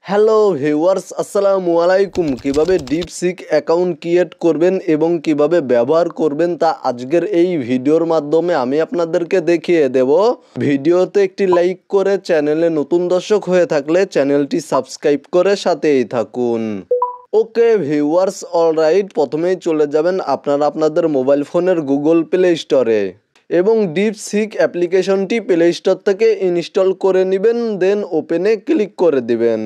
Hello viewers, আসসালামু আলাইকুম। কিভাবে ডিপসিক অ্যাকাউন্ট ক্রিয়েট করবেন এবং কিভাবে ব্যবহার করবেন তা আজকের এই ভিডিওর মাধ্যমে আমি আপনাদেরকে দেখিয়ে দেব। ভিডিওতে একটি লাইক করে চ্যানেলে নতুন দর্শক হয়ে থাকলে চ্যানেলটি সাবস্ক্রাইব করে সাথেই থাকুন। ওকে ভিউয়ার্স, অলরাইট, প্রথমেই চলে যাবেন আপনারা আপনাদের মোবাইল ফোনের গুগল প্লে স্টোরে এবং ডিপসিক অ্যাপ্লিকেশনটি প্লে স্টোর থেকে ইনস্টল করে নেবেন। দেন ওপেনে ক্লিক করে দিবেন।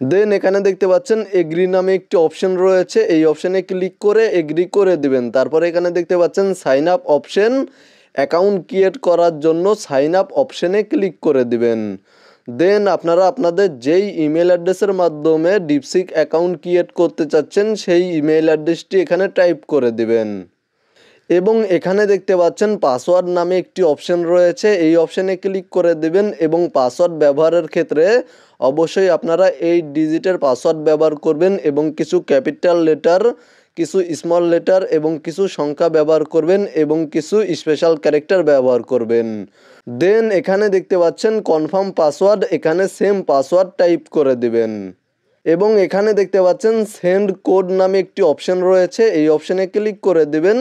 দেন এখানে দেখতে পাচ্ছেন এগ্রি নামে একটি অপশন রয়েছে, এই অপশানে ক্লিক করে এগ্রি করে দিবেন। তারপরে এখানে দেখতে পাচ্ছেন sign up option, account create করার জন্য সাইন আপ অপশানে ক্লিক করে দিবেন। দেন আপনারা আপনাদের যেই ইমেল অ্যাড্রেসের মাধ্যমে ডিপসিক অ্যাকাউন্ট ক্রিয়েট করতে চাচ্ছেন সেই ইমেল অ্যাড্রেসটি এখানে টাইপ করে দিবেন এবং এখানে দেখতে পাচ্ছেন পাসওয়ার্ড নামে একটি অপশন রয়েছে, এই অপশানে ক্লিক করে দিবেন এবং পাসওয়ার্ড ব্যবহারের ক্ষেত্রে অবশ্যই আপনারা 8 ডিজিটের পাসওয়ার্ড ব্যবহার করবেন এবং কিছু ক্যাপিটাল লেটার, কিছু স্মল লেটার এবং কিছু সংখ্যা ব্যবহার করবেন এবং কিছু স্পেশাল ক্যারেক্টার ব্যবহার করবেন। দেন এখানে দেখতে পাচ্ছেন কনফার্ম পাসওয়ার্ড, এখানে সেম পাসওয়ার্ড টাইপ করে দিবেন এবং এখানে দেখতে পাচ্ছেন সেন্ড কোড নামে একটি অপশন রয়েছে, এই অপশানে ক্লিক করে দিবেন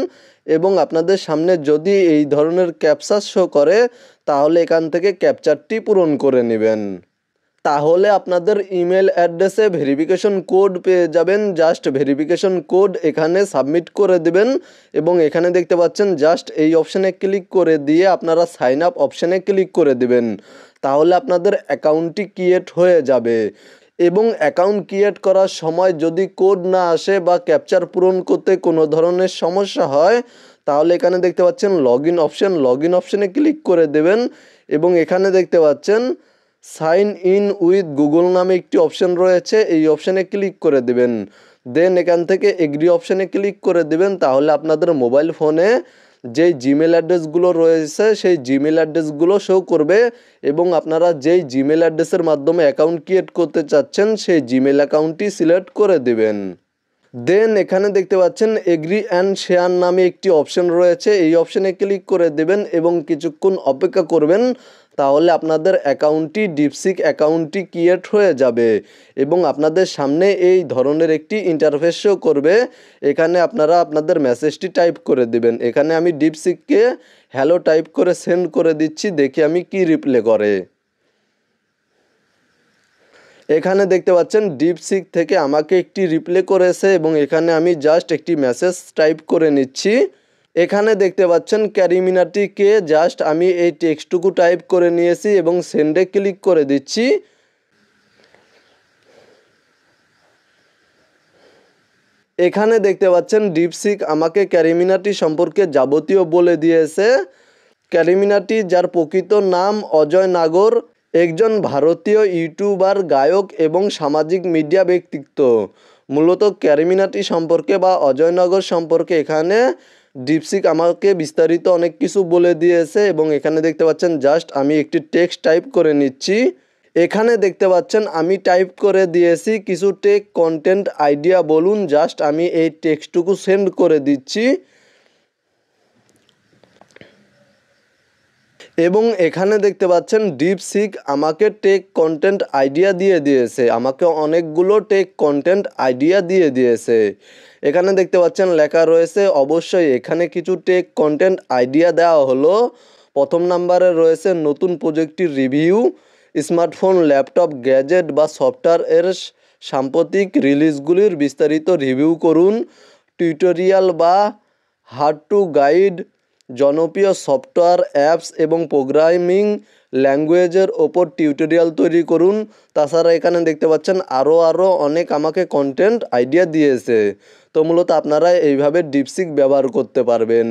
এবং আপনাদের সামনে যদি এই ধরনের ক্যাপচা শো করে তাহলে এখান থেকে ক্যাপচারটি পূরণ করে নেবেন। তাহলে আপনাদের ইমেল অ্যাড্রেসে ভেরিফিকেশন কোড পেয়ে যাবেন। জাস্ট ভেরিফিকেশন কোড এখানে সাবমিট করে দিবেন এবং এখানে দেখতে পাচ্ছেন জাস্ট এই অপশানে ক্লিক করে দিয়ে আপনারা সাইন আপ অপশানে ক্লিক করে দিবেন। তাহলে আপনাদের অ্যাকাউন্টটি ক্রিয়েট হয়ে যাবে এবং অ্যাকাউন্ট ক্রিয়েট করার সময় যদি কোড না আসে বা ক্যাপচার পূরণ করতে কোনো ধরনের সমস্যা হয় তাহলে এখানে দেখতে পাচ্ছেন লগ ইন অপশানে ক্লিক করে দেবেন এবং এখানে দেখতে পাচ্ছেন সাইন ইন উইথ গুগল নামে একটি অপশন রয়েছে, এই অপশানে ক্লিক করে দেবেন। দেন এখান থেকে এগ্রি অপশানে ক্লিক করে দেবেন। তাহলে আপনাদের মোবাইল ফোনে যেই জিমেল অ্যাড্রেসগুলো রয়েছে সেই জিমেল অ্যাড্রেসগুলো শো করবে এবং আপনারা যেই জিমেল অ্যাড্রেসের মাধ্যমে অ্যাকাউন্ট ক্রিয়েট করতে চাচ্ছেন সেই জিমেল অ্যাকাউন্টটি সিলেক্ট করে দেবেন। দেন এখানে দেখতে পাচ্ছেন এগ্রি অ্যান্ড শেয়ার নামে একটি অপশন রয়েছে, এই অপশানে ক্লিক করে দেবেন এবং কিছুক্ষণ অপেক্ষা করবেন। তাহলে আপনাদের অ্যাকাউন্টটি ডিপসিক অ্যাকাউন্টটি ক্রিয়েট হয়ে যাবে এবং আপনাদের সামনে এই ধরনের একটি ইন্টারফেস শো করবে। এখানে আপনারা আপনাদের মেসেজটি টাইপ করে দিবেন। এখানে আমি ডিপসিককে হ্যালো টাইপ করে সেন্ড করে দিচ্ছি, দেখি আমি কি রিপ্লাই করে। এখানে দেখতে পাচ্ছেন ডিপসিক থেকে আমাকে একটি রিপ্লাই করেছে এবং এখানে আমি জাস্ট একটি মেসেজ টাইপ করে নিচ্ছি। এখানে দেখতে পাচ্ছেন ক্যারিমিনাটিকে জাস্ট আমি এই টেক্সটটুকু টাইপ করে নিয়েছি এবং সেন্ডে ক্লিক করে দিচ্ছি। এখানে দেখতে পাচ্ছেন ডিপসিক আমাকে ক্যারিমিনাটি সম্পর্কে যাবতীয় বলে দিয়েছে। ক্যারিমিনাটি, যার প্রকৃত নাম অজয় নাগর, একজন ভারতীয় ইউটিউবার, গায়ক এবং সামাজিক মিডিয়া ব্যক্তিত্ব। মূলত ক্যারিমিনাটি সম্পর্কে বা অজয়নগর সম্পর্কে এখানে ডিপসিক আমাকে বিস্তারিত অনেক কিছু বলে দিয়েছে এবং এখানে দেখতে পাচ্ছেন জাস্ট আমি একটি টেক্সট টাইপ করে নিচ্ছি। এখানে দেখতে পাচ্ছেন আমি টাইপ করে দিয়েছি কিছু টেক কন্টেন্ট আইডিয়া বলুন, জাস্ট আমি এই টেক্সটটুকু সেন্ড করে দিচ্ছি এবং এখানে দেখতে পাচ্ছেন ডিপসিক আমাকে টেক কন্টেন্ট আইডিয়া দিয়ে দিয়েছে, আমাকে অনেকগুলো টেক কন্টেন্ট আইডিয়া দিয়ে দিয়েছে। এখানে দেখতে পাচ্ছেন লেখা রয়েছে, অবশ্যই এখানে কিছু টেক কন্টেন্ট আইডিয়া দেওয়া হলো। প্রথম নাম্বারে রয়েছে নতুন প্রযুক্তির রিভিউ, স্মার্টফোন, ল্যাপটপ, গ্যাজেট বা সফটওয়্যারের সাম্প্রতিক রিলিজগুলির বিস্তারিত রিভিউ করুন, টিউটোরিয়াল বা হাউ টু গাইড, জনপ্রিয় সফটওয়্যার, অ্যাপস এবং প্রোগ্রামিং ল্যাঙ্গুয়েজের ওপর টিউটোরিয়াল তৈরি করুন। তাছাড়া এখানে দেখতে পাচ্ছেন আরও অনেক আমাকে কন্টেন্ট আইডিয়া দিয়েছে। তো মূলত আপনারা এইভাবে ডিপসিক ব্যবহার করতে পারবেন।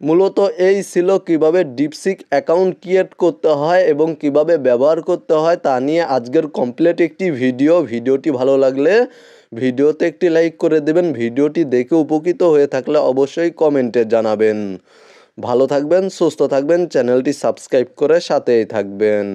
মূলত এই ছিল কিভাবে ডিপসিক অ্যাকাউন্ট ক্রিয়েট করতে হয় এবং কিভাবে ব্যবহার করতে হয় তা নিয়ে আজকের কমপ্লিট একটি ভিডিওটি ভালো লাগলে ভিডিওতে একটি লাইক করে দেবেন। ভিডিওটি দেখে উপকৃত হয়ে থাকলে অবশ্যই কমেন্টে জানাবেন। ভালো থাকবেন, সুস্থ থাকবেন, চ্যানেলটি সাবস্ক্রাইব করে সাথেই থাকবেন।